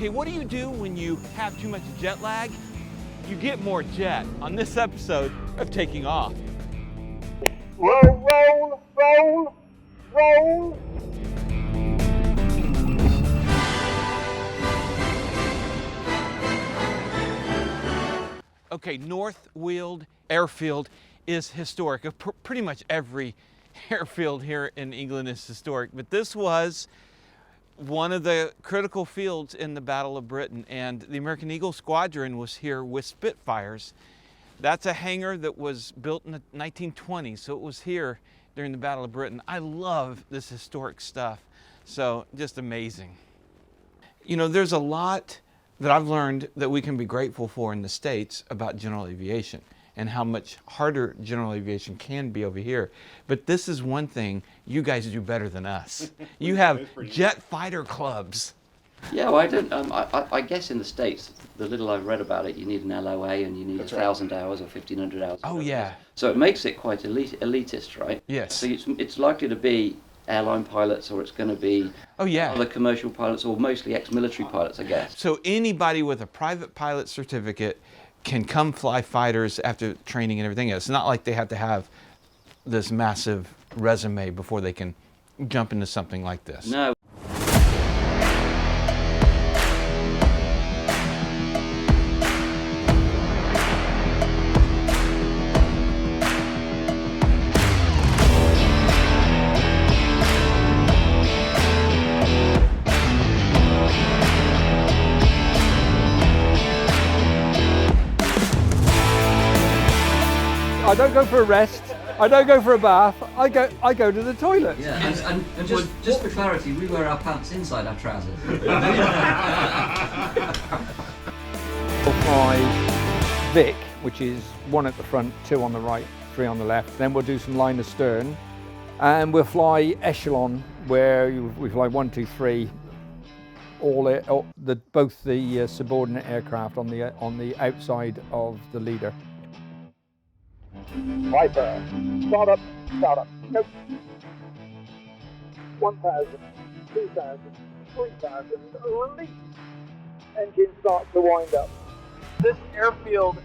Okay, what do you do when you have too much jet lag? You get more jet on this episode of Taking Off. Roll, roll, roll, roll. Okay, North Weald airfield is historic. Pretty much every airfield here in England is historic, but this was one of the critical fields in the Battle of Britain, and the American Eagle Squadron was here with Spitfires. That's a hangar that was built in the 1920s, so it was here during the Battle of Britain. I love this historic stuff, so just amazing. You know, there's a lot that I've learned that we can be grateful for in the States about general aviation and how much harder general aviation can be over here. But this is one thing you guys do better than us. You have jet fighter clubs. Yeah, well, I don't. I guess in the States, the little I've read about it, you need an LOA and you need 1,000 hours or 1,500 hours. Oh yeah. So it makes it quite elitist, right? Yes. So it's likely to be airline pilots, or it's going to be other commercial pilots, or mostly ex-military pilots, I guess. So anybody with a private pilot certificate can come fly fighters after training and everything else. It's not like they have to have this massive resume before they can jump into something like this. No. I don't go for a rest. I don't go for a bath. I go to the toilet. Yeah, and just for clarity, we wear our pants inside our trousers. We'll fly Vic, which is 1 at the front, 2 on the right, 3 on the left. Then we'll do some line astern, and we'll fly echelon, where we fly 1, 2, 3. Both the subordinate aircraft on the outside of the leader. Viper, start up, go. 1,000, 2,000, 3,000, release. Engine starts to wind up. This airfield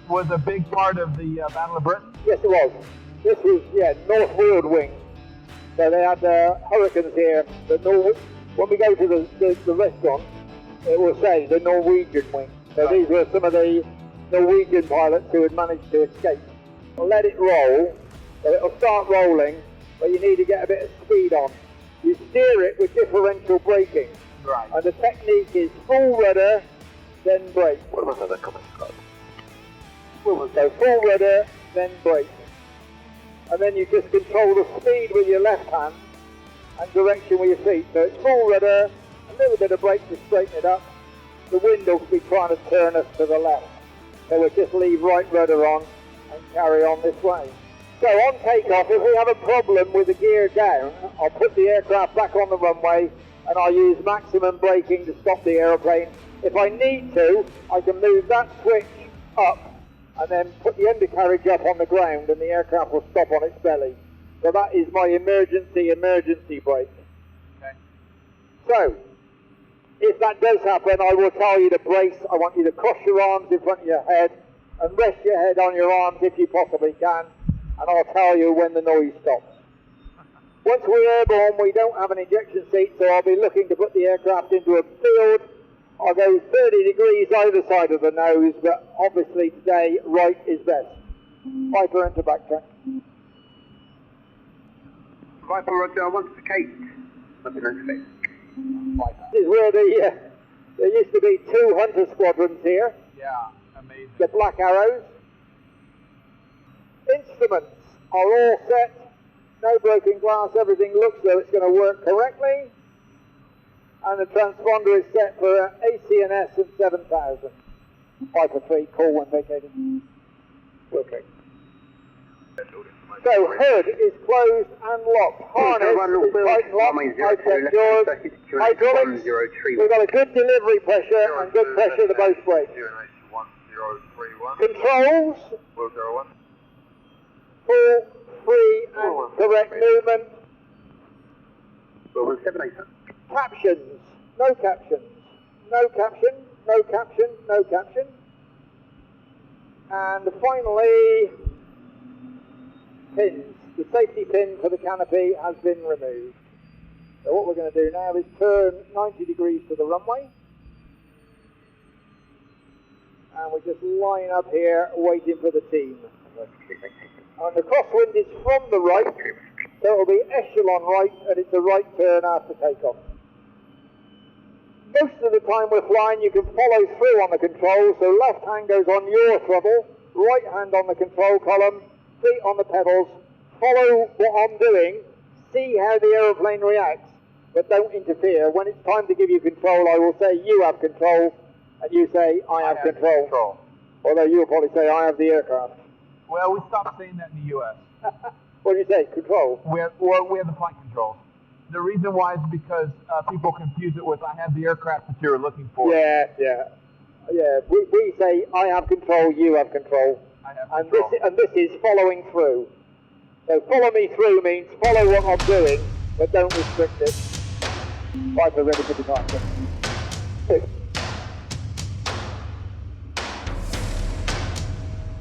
was a big part of the Battle of Britain? Yes, it was. This was, North Weald wing. So they had Hurricanes here. When we go to the restaurant, it will say the Norwegian wing. So these were some of the Norwegian pilots who had managed to escape. I'll let it roll, so it'll start rolling, but you need to get a bit of speed on. You steer it with differential braking. Right. And the technique is full rudder, then brake. What was that coming from? So full rudder, then brake. And then you just control the speed with your left hand and direction with your feet. So it's full rudder, a little bit of brake to straighten it up. The wind will be trying to turn us to the left. So we'll just leave right rudder on and carry on this way. So on takeoff, if we have a problem with the gear down, I'll put the aircraft back on the runway and I'll use maximum braking to stop the aeroplane. If I need to, I can move that switch up and then put the undercarriage up on the ground and the aircraft will stop on its belly. So that is my emergency brake. Okay. So, if that does happen, I will tell you to brace. I want you to cross your arms in front of your head and rest your head on your arms if you possibly can, and I'll tell you when the noise stops. Once we're airborne, we don't have an ejection seat, so I'll be looking to put the aircraft into a field. I'll go 30 degrees either side of the nose, but obviously today, right is best. Viper into backtrack. Viper, roger, once the Cape. Nothing okay. This is where there used to be 2 hunter squadrons here. Yeah, amazing. The Black Arrows. Instruments are all set. No broken glass. Everything looks though it's going to work correctly. And the transponder is set for ACNS and 7,000. Viper 3, call when vacating. Okay. So hood is closed and locked. Harness is tight and locked. Outside doors. Hydraulics. We've got a good delivery pressure and good pressure to both brakes. Controls. Full, free and correct movement. Captions. No captions. no caption, no caption, no caption. And finally, pins. The safety pin for the canopy has been removed. So what we're going to do now is turn 90 degrees to the runway. And we just line up here waiting for the team. And the crosswind is from the right, so it'll be echelon right, and it's a right turn after takeoff. Most of the time we're flying, you can follow through on the controls, so left hand goes on your throttle, right hand on the control column, feet on the pedals, follow what I'm doing, see how the aeroplane reacts, but don't interfere. When it's time to give you control, I will say you have control, and you say I have control. Although you'll probably say I have the aircraft. Well, we stopped saying that in the U.S. What do you say? Control? We have the flight controls. The reason why is because people confuse it with I have the aircraft that you're looking for. Yeah. We say I have control, you have control. I have control. And this is following through. So follow me through means follow what I'm doing, but don't restrict it. Viper ready for departure.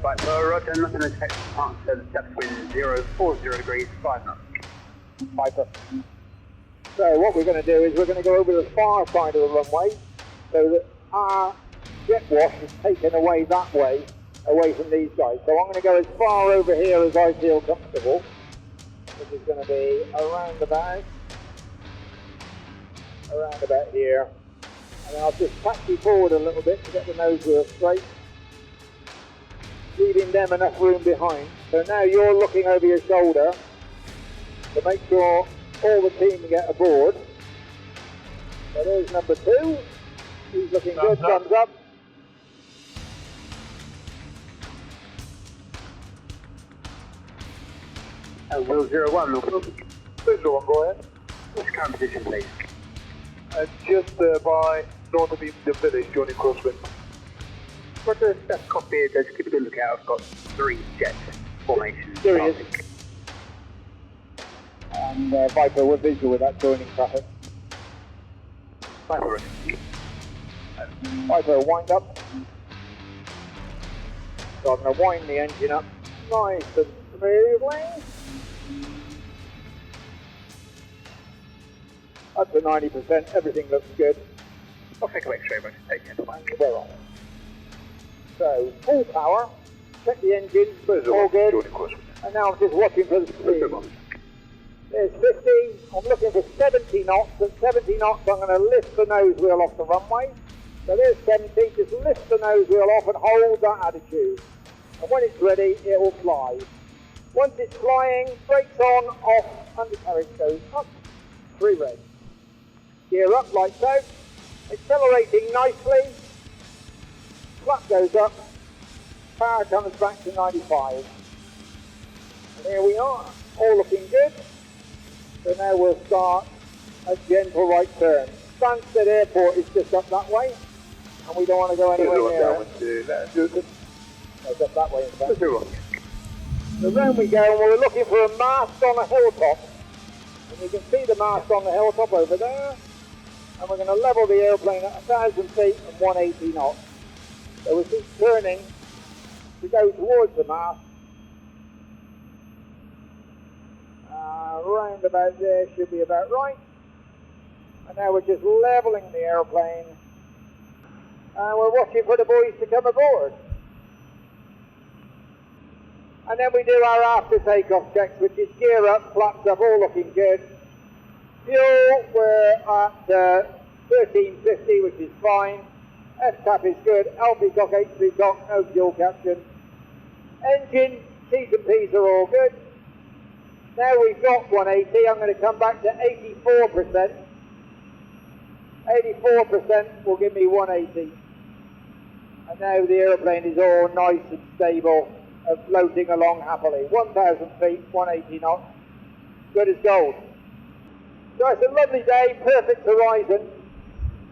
Right, so roger, nothing to detect answer, depth wind 040 degrees, 5 knots. Viper. So what we're going to do is we're going to go over the far side of the runway so that our jet wash is taken away that way, away from these guys. So I'm going to go as far over here as I feel comfortable, which is going to be around about here. And I'll just taxi forward a little bit to get the nose wheel straight, leaving them enough room behind. So now you're looking over your shoulder to make sure all the team get aboard. So there's number 2. He's looking good, thumbs up. And Will 01, Norfolk. Visual one, go ahead. What's your current position, please? Just by north of the village, joining crosswind. Roger, that's copied. Just keep a good lookout. I've got 3 jet formations. There he is. And Viper, we're visual with that joining traffic. Viper. Viper, wind up. So I'm going to wind the engine up nice and smoothly. Up to 90%, everything looks good. I'll take a X-ray, but take it. And we're on. So, full power, check the engine, all good. And now I'm just watching for the speed. There's 50, I'm looking for 70 knots. At 70 knots I'm going to lift the nose wheel off the runway. So there's 70, just lift the nose wheel off and hold that attitude. And when it's ready, it will fly. Once it's flying, brakes on, off, undercarriage goes up, 3 red. Gear up, lights out, accelerating nicely, flap goes up, power comes back to 95. And here we are, all looking good. So now we'll start a gentle right turn. Stansted Airport is just up that way, and we don't want to go anywhere near it. It's up that way in fact. So round we go, and we're looking for a mast on a hilltop. And you can see the mast on the hilltop over there. And we're going to level the airplane at 1,000 feet and 180 knots. So we keep turning to go towards the mast. Round about there should be about right. And now we're just leveling the airplane. And we're watching for the boys to come aboard. And then we do our after takeoff checks, which is gear up, flaps up, all looking good. Fuel, we're at 1350, which is fine. F-tap is good. LP-cock, HP-cock, no fuel caption. Engine, T's and P's are all good. Now we've got 180, I'm going to come back to 84%. 84% will give me 180. And now the aeroplane is all nice and stable and floating along happily. 1,000 feet, 180 knots. Good as gold. So it's a lovely day, perfect horizon.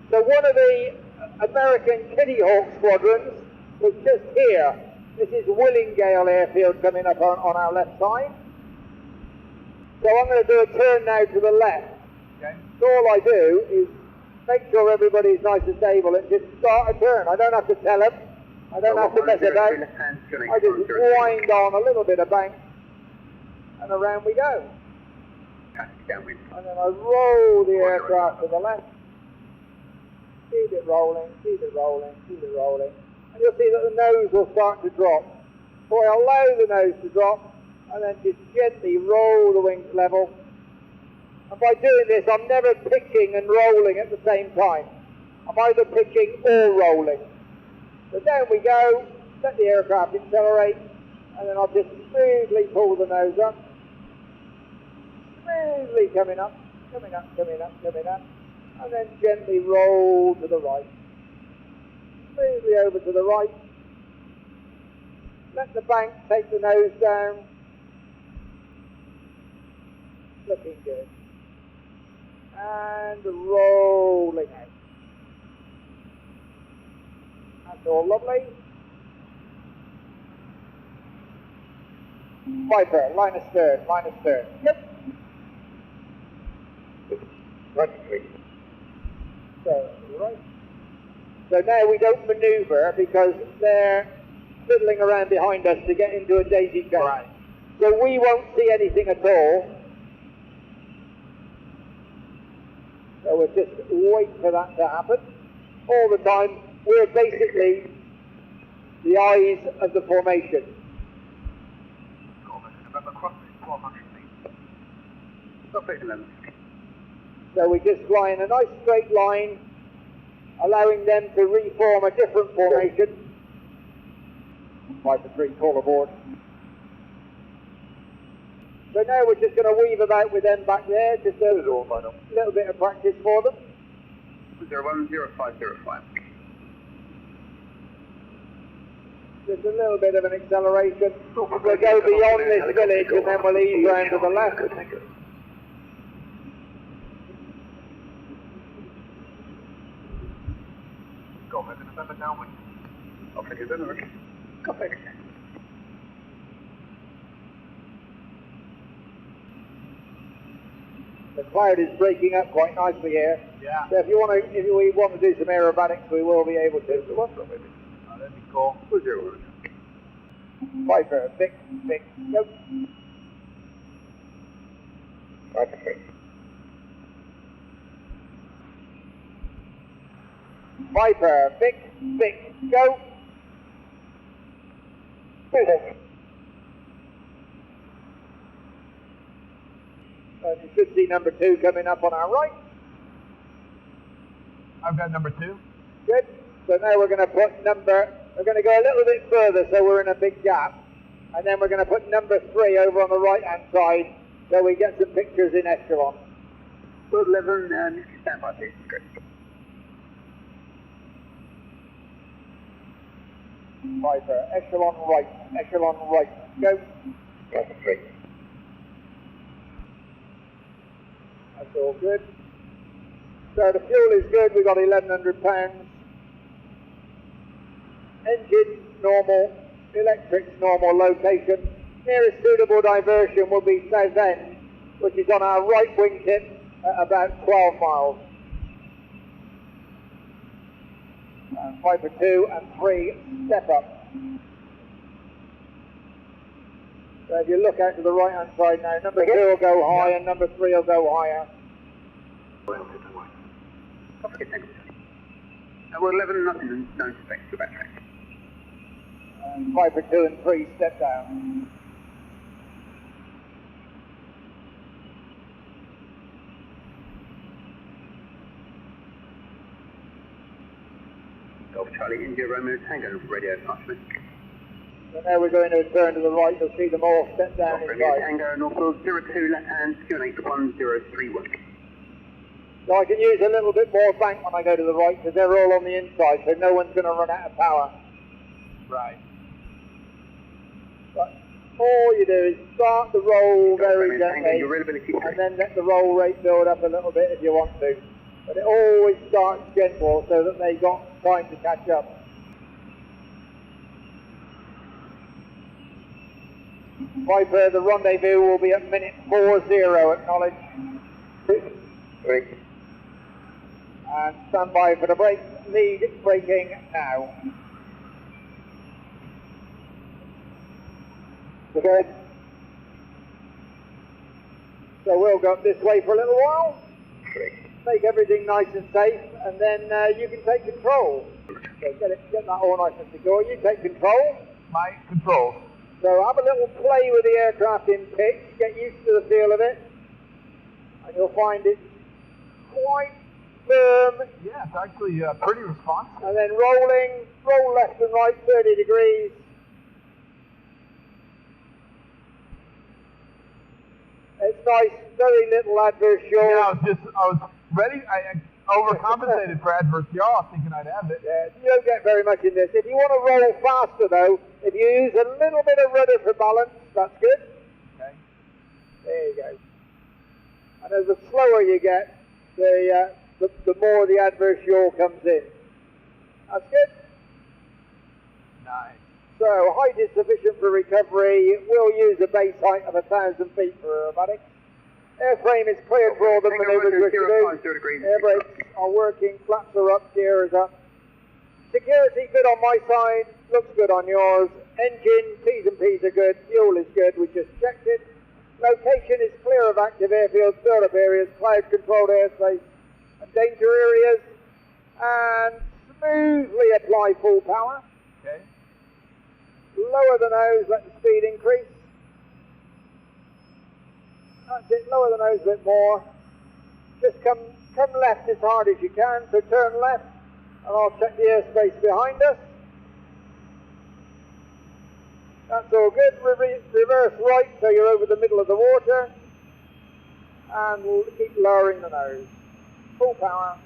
So one of the American Kitty Hawk squadrons was just here. This is Willingale Airfield coming up on our left side. So I'm going to do a turn now to the left. Okay. So all I do is make sure everybody's nice and stable and just start a turn. I don't have to tell them. I don't have to mess about. I just wind on a little bit of bank and around we go. And then I roll the aircraft to the left. Keep it rolling, keep it rolling, keep it rolling. And you'll see that the nose will start to drop. So I allow the nose to drop and then just gently roll the wings level. And by doing this, I'm never pitching and rolling at the same time. I'm either pitching or rolling. So down we go, let the aircraft accelerate, and then I'll just smoothly pull the nose up. Smoothly coming up, coming up, coming up, coming up. And then gently roll to the right. Smoothly over to the right. Let the bank take the nose down. Looking good. And rolling out. That's all lovely. Viper, line of stern, line of stern. Yep. Right. So now we don't manoeuvre because they're fiddling around behind us to get into a daisy chain. Right. So we won't see anything at all. So we'll just wait for that to happen. All the time, we're basically the eyes of the formation. So we just fly in a nice straight line, allowing them to reform a different formation. Viper 3, call aboard. So now we're just going to weave about with them back there, just a little bit of practice for them. 010505. Just a little bit of an acceleration. We'll go beyond this village and then we'll ease round to the left. The cloud is breaking up quite nicely here. Yeah. So if we want to do some aerobatics, we will be able to. Oh, that'd be cool. Viper, Vic, go. Viper, Vic, go. And you should see number 2 coming up on our right. I've got number 2. Good. So now we're going to put we're going to go a little bit further so we're in a big gap. And then we're going to put number 3 over on the right hand side so we get some pictures in echelon. 11 and stand by, please. Great. Viper, echelon right, go. Viper 3. That's all good. So the fuel is good, we've got 1,100 pounds. Engine normal, electrics normal, location. Nearest suitable diversion will be South End, which is on our right wingtip at about 12 miles. Viper 2 and 3 step up. So if you look out to the right hand side now, number 2 will go high and number 3 will go higher. We're 11, nothing, no space, go back. Viper 2 and 3 step down. Golf Charlie, India, Romeo, Tango, radio, Archman. So now we're going to turn to the right, you'll see them all step down Golf Romeo, inside. Tango, Northfield, 02, left hand, Q81031. So I can use a little bit more bank when I go to the right because they're all on the inside, so no one's going to run out of power. Right. But all you do is start the roll very gently Your reliability 3. and then let the roll rate build up a little bit if you want to. But it always starts gentle so that they've got time to catch up. Viper, the rendezvous will be at minute 40, acknowledge. 3. And stand by for the brake. Lead braking now. Good. So we'll go up this way for a little while. Make everything nice and safe, and then you can take control. So get that all nice and secure. You take control. My controls. So have a little play with the aircraft in pitch. Get used to the feel of it, and you'll find it's quite firm. Yeah, it's actually pretty responsive. And then roll left and right 30 degrees. It's nice, very little adverse yaw. Yeah, I was ready. I overcompensated for adverse yaw. I was thinking I'd have it. Yeah, you don't get very much in this. If you want to roll faster though, if you use a little bit of rudder for balance, that's good. Okay. There you go. And as the slower you get, the more the adverse yaw comes in. That's good. Nice. So height is sufficient for recovery. We'll use a base height of 1,000 feet for aerobatics. Airframe is cleared for all the maneuvers we're to do. Air brakes are working, flaps are up, gear is up. Security good on my side, looks good on yours. Engine, T's and P's are good, fuel is good, we just checked it. Location is clear of active airfields, build-up areas, cloud-controlled airspace, and danger areas. And smoothly apply full power. Okay. Lower the nose, let the speed increase. That's it, lower the nose a bit more. Just come left as hard as you can, so turn left, and I'll check the airspace behind us. That's all good. Reverse right, so you're over the middle of the water. And we'll keep lowering the nose. Full power.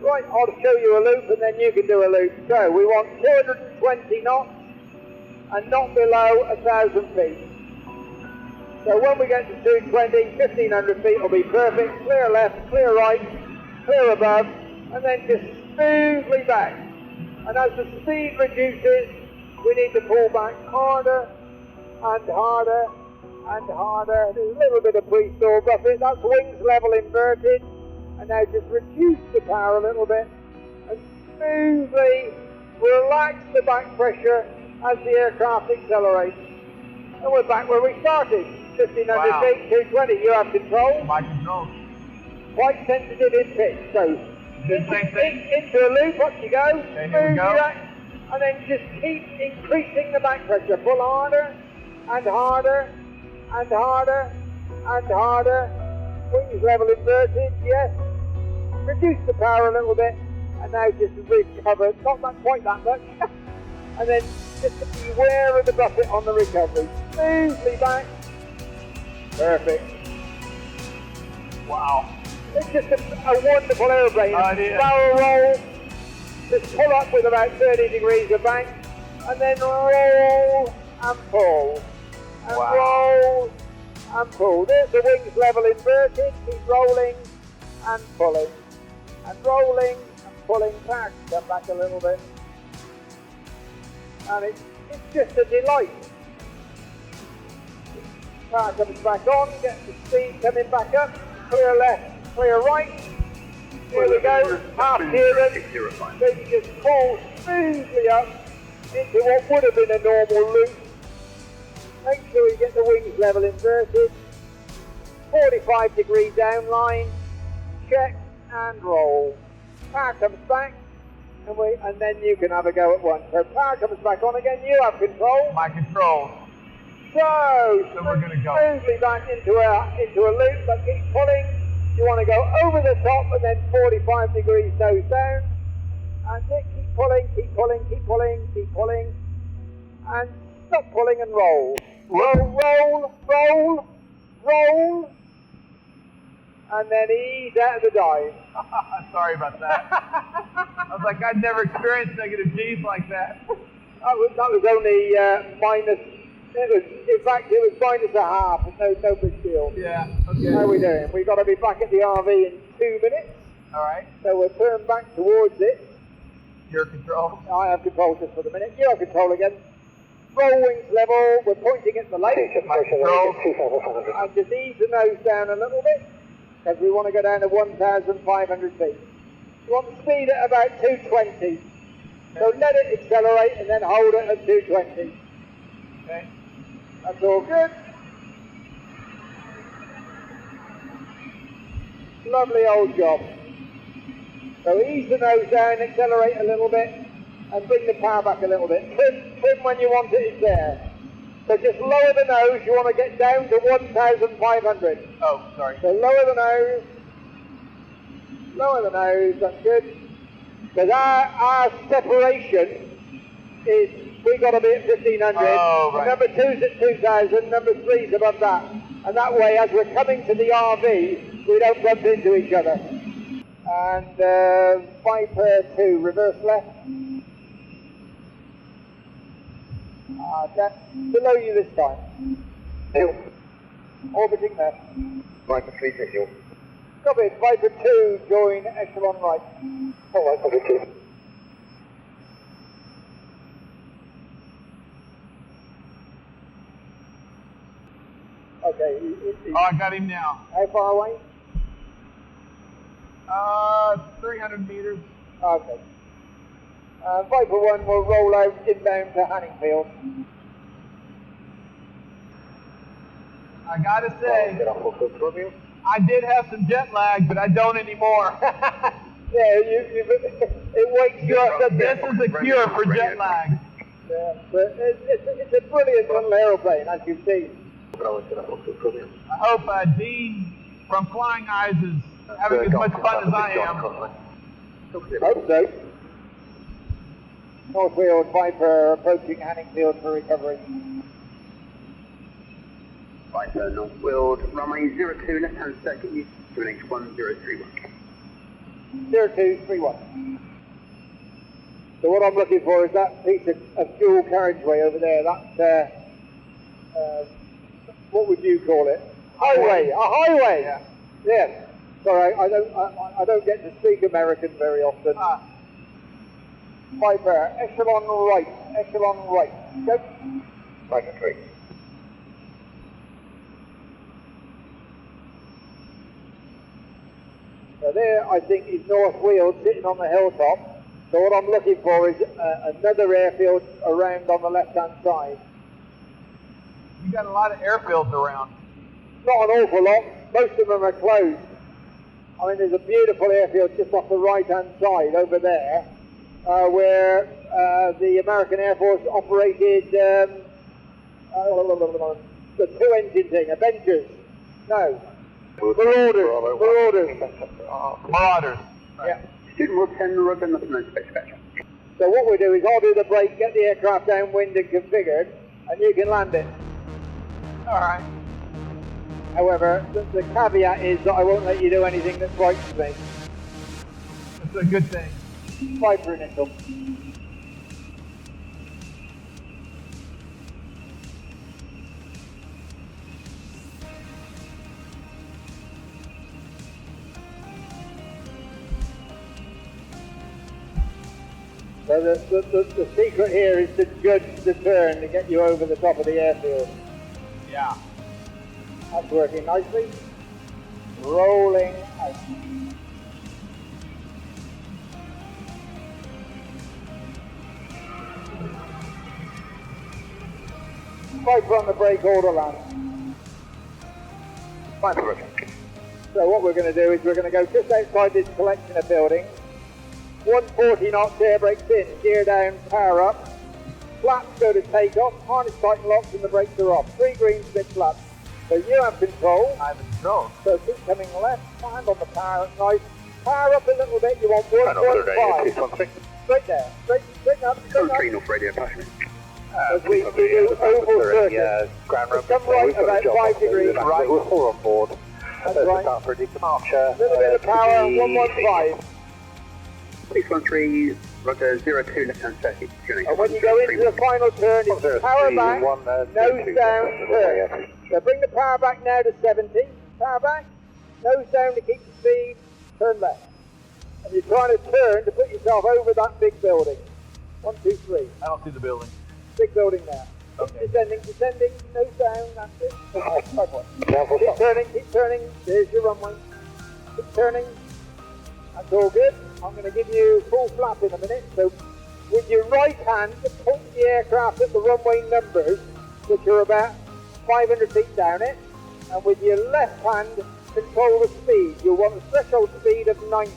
Right, I'll show you a loop, and then you can do a loop. So we want 220 knots, and not below 1,000 feet. So when we get to 220, 1,500 feet will be perfect. Clear left, clear right, clear above, and then just smoothly back. And as the speed reduces, we need to pull back harder and harder and harder. There's a little bit of pre-stall buffet. That's wings level inverted. And now just reduce the power a little bit and smoothly relax the back pressure as the aircraft accelerates. And we're back where we started. 1,500 feet, 220. You have control. My controls. Quite sensitive in pitch. So into a loop, up you go. Okay, here we go. And then just keep increasing the back pressure. Pull harder and harder and harder and harder. Wings level inverted, yes. Reduce the power a little bit, and now just recover. Not quite that much. And then just beware of the buffet on the recovery. Smoothly back. Perfect. Wow. It's just a wonderful aeroplane. Barrel roll. Just pull up with about 30 degrees of bank, and then roll and pull. And roll and pull. There's the wings level inverted. Keep rolling and pulling. And rolling and pulling back. Come back a little bit. And it's just a delight. Power comes back on, get the speed coming back up. Clear left, clear right. Here we go, half clearance. So you just pull smoothly up into what would have been a normal loop. Make sure you get the wings level inverted. 45 degree downline. Check and roll. Power comes back, and then you can have a go at once. So power comes back on again. You have control. My controls. So we're going to go smoothly back into a loop, but keep pulling. You want to go over the top and then 45 degrees nose down. That's it. Keep pulling, keep pulling, keep pulling, keep pulling, and stop pulling and roll. Roll, roll, roll, roll, and then ease out of the dive. Sorry about that. I was like, I'd never experienced negative G's like that. That was only minus. In fact, it was minus a half. No big deal. Yeah. Okay. How are we doing? We've got to be back at the RV in 2 minutes. All right. So we'll turn back towards it. Your control. I have control just for the minute. You have control again. Roll wings level. We're pointing at the lake. My control. And just ease the nose down a little bit, because we want to go down to 1,500 feet. You want the speed at about 220. So let it accelerate and then hold it at 220. Okay. That's all good. Lovely old job. So ease the nose down, accelerate a little bit, and bring the power back a little bit. Trim when you want it is there. So just lower the nose, you want to get down to 1,500. Oh, sorry. So lower the nose, that's good. Because our separation is, we got to be at 1,500, Oh, right. number 2's at 2,000, number 3's above that. And that way, as we're coming to the RV, we don't bump into each other. And Viper 2, reverse left. That's below you this time. Hill. Orbiting left. Viper 3 to Hill. Copy, Viper 2, join echelon right. Alright, Viper 2. Okay, Oh, I got him now. how far away? 300 meters. Okay. Viper 1 will roll out inbound to Hanningfield. I gotta say, Get off of Romeo. I did have some jet lag, but I don't anymore. Yeah, it wakes you up. This is a cure for jet lag. Yeah, but it's a brilliant little aeroplane, as you've seen. I hope Dean from Flying Eyes is having as much fun as I am. Hope so. Northfield Viper approaching Hanningfield for recovery. Viper North Weald, runway 02, left hand circuit, you to an H1031. 0231. So what I'm looking for is that piece of dual carriageway over there. That what would you call it? Highway. A highway. Yeah. Yes. Sorry, I don't get to speak American very often. Viper, echelon right. Echelon right. Go. Viper 3. So there, I think, is North Weald sitting on the hilltop. So what I'm looking for is another airfield around on the left-hand side. You got a lot of airfields around. Not an awful lot. Most of them are closed. I mean, there's a beautiful airfield just off the right-hand side over there, where the American Air Force operated the two-engine thing, Avengers. No. Marauders. Marauders. Yeah. Student World 10, Roger, nothing no special. So what we'll do is I'll do the brake, get the aircraft downwind and configured, and you can land it. All right. However, the caveat is that I won't let you do anything that frightens me. That's a good thing. Viper initial. So the secret here is to judge the turn to get you over the top of the airfield. Yeah. That's working nicely. Rolling out. Viper on the brake order land. Viper. So what we're going to do is we're going to go just outside this collection of buildings. 140 knots, air brakes in, gear down, power up. Flaps go to take off, harness tighten locks and the brakes are off. 3 green split flaps. So you have control. I have control. So keep coming left, hand on the power, nice. Power up a little bit, you want 1.5. Straight there, straight up, straight up. North radio, passenger. As we do oval circuit. Come right about 5 degrees. Right, we're 4 on board. That's right. Start for a departure. A little bit of power, 115. 613, Roger, 02, left hand circuit. And when you go into the final turn, it's power back, nose down, turn. So bring the power back now to 70. Power back, nose down to keep the speed, turn left. And you're trying to turn to put yourself over that big building. 1, 2, 3. I don't see the building. Big building there. Okay. Descending, nose down, that's it. Keep turning, there's your runway. Keep turning, that's all good. I'm going to give you full flap in a minute. So with your right hand, point the aircraft at the runway numbers, which are about 500 feet down it. And with your left hand, control the speed. You'll want a threshold speed of 90.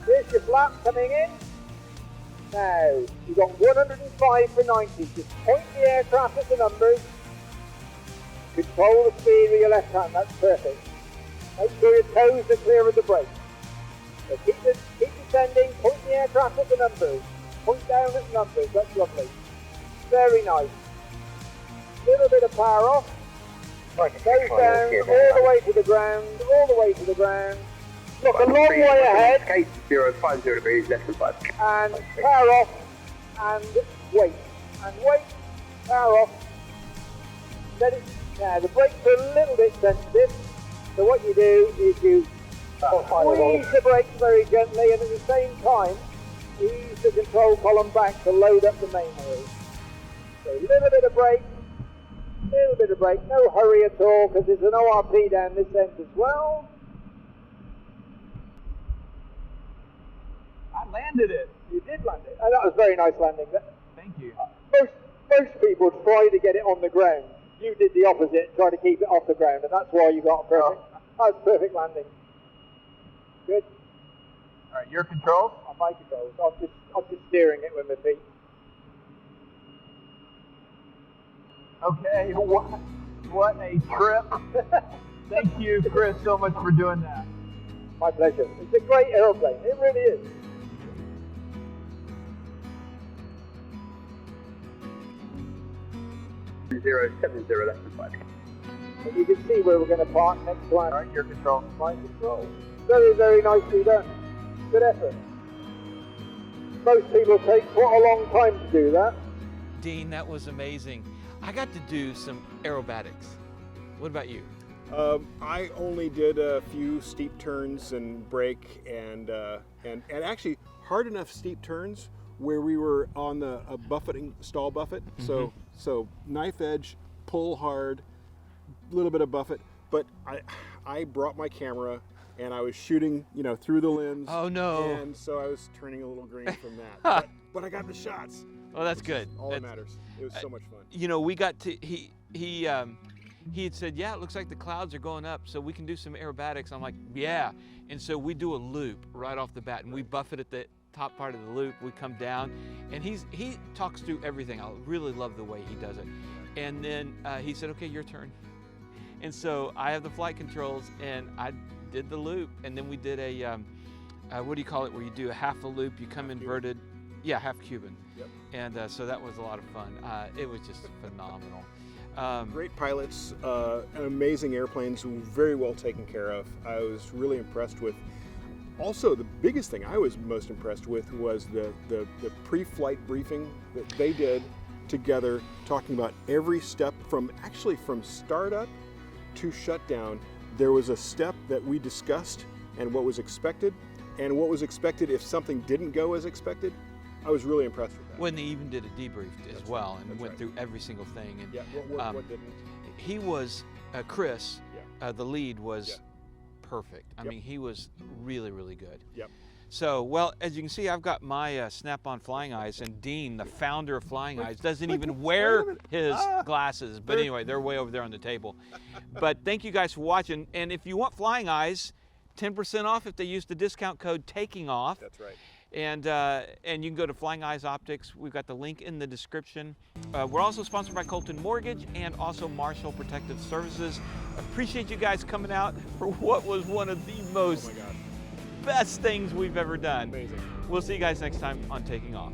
Here's your flap coming in. Now, you've got 105 for 90. Just point the aircraft at the numbers. Control the speed with your left hand. That's perfect. Make sure your toes are clear of the brake. So keep descending. Point the aircraft at the numbers. Point down at the numbers. That's lovely. Very nice. Little bit of power off. Goes down all the way to the ground. All the way to the ground. Look, a long way ahead. Case 050 degrees, less than 5. And power off. And wait. And wait. Power off. Let it. Now the brakes are a little bit sensitive. So what you do is you squeeze the brakes very gently, and at the same time ease the control column back to load up the main wheel. So a little bit of brake. Little bit of brake, no hurry at all, because there's an ORP down this end as well. I landed it. You did land it. And that was a very nice landing. Thank you. Most people try to get it on the ground. You did the opposite, try to keep it off the ground, and that's why you got a perfect. That was a perfect landing. Good. All right, your controls? On my controls. I'm just steering it with my feet. Okay, what a trip. Thank you, Chris, so much for doing that. My pleasure. It's a great aeroplane. It really is. Zero 70 less than 5. And you can see where we're going to park next to All right, your control. my control. Very, very nicely done. Good effort. Most people take quite a long time to do that. Dean, that was amazing. I got to do some aerobatics. What about you? I only did a few steep turns and brake and actually hard enough steep turns where we were on the buffeting stall buffet. So knife edge, pull hard, a little bit of buffet. But I brought my camera and I was shooting, through the limbs. Oh no! And so I was turning a little green from that. but I got the shots. Oh, that's good. All that matters. It was so much fun. We got to he had said, yeah, it looks like the clouds are going up, so we can do some aerobatics. I'm like, yeah. And so we do a loop right off the bat, and we buffet at the top part of the loop. We come down, and he talks through everything. I really love the way he does it. And then he said, okay, your turn. And so I have the flight controls, and I did the loop, and then we did a what do you call it, where you do a half a loop, you come inverted. Yeah, half Cuban. Yep. And so that was a lot of fun. It was just phenomenal. Great pilots, amazing airplanes, very well taken care of. I was really impressed with. Also, the biggest thing I was most impressed with was the pre-flight briefing that they did together, talking about every step from startup to shutdown. There was a step that we discussed and what was expected, and what was expected if something didn't go as expected. I was really impressed with that. When they even did a debrief as well, and went through every single thing. And yeah, what didn't? He was Chris, the lead was Yeah. perfect. I mean, he was really, really good. Yep. So, well, as you can see, I've got my Snap-on Flying Eyes, and Dean, the founder of Flying Eyes, doesn't even wear his glasses. But anyway, they're way over there on the table. But thank you guys for watching. And if you want Flying Eyes, 10% off if they use the discount code TakingOff. That's right. And you can go to Flying Eyes Optics. We've got the link in the description. We're also sponsored by Colton Mortgage and also Marshall Protective Services. Appreciate you guys coming out for what was one of the most best things we've ever done. Amazing. We'll see you guys next time on Taking Off.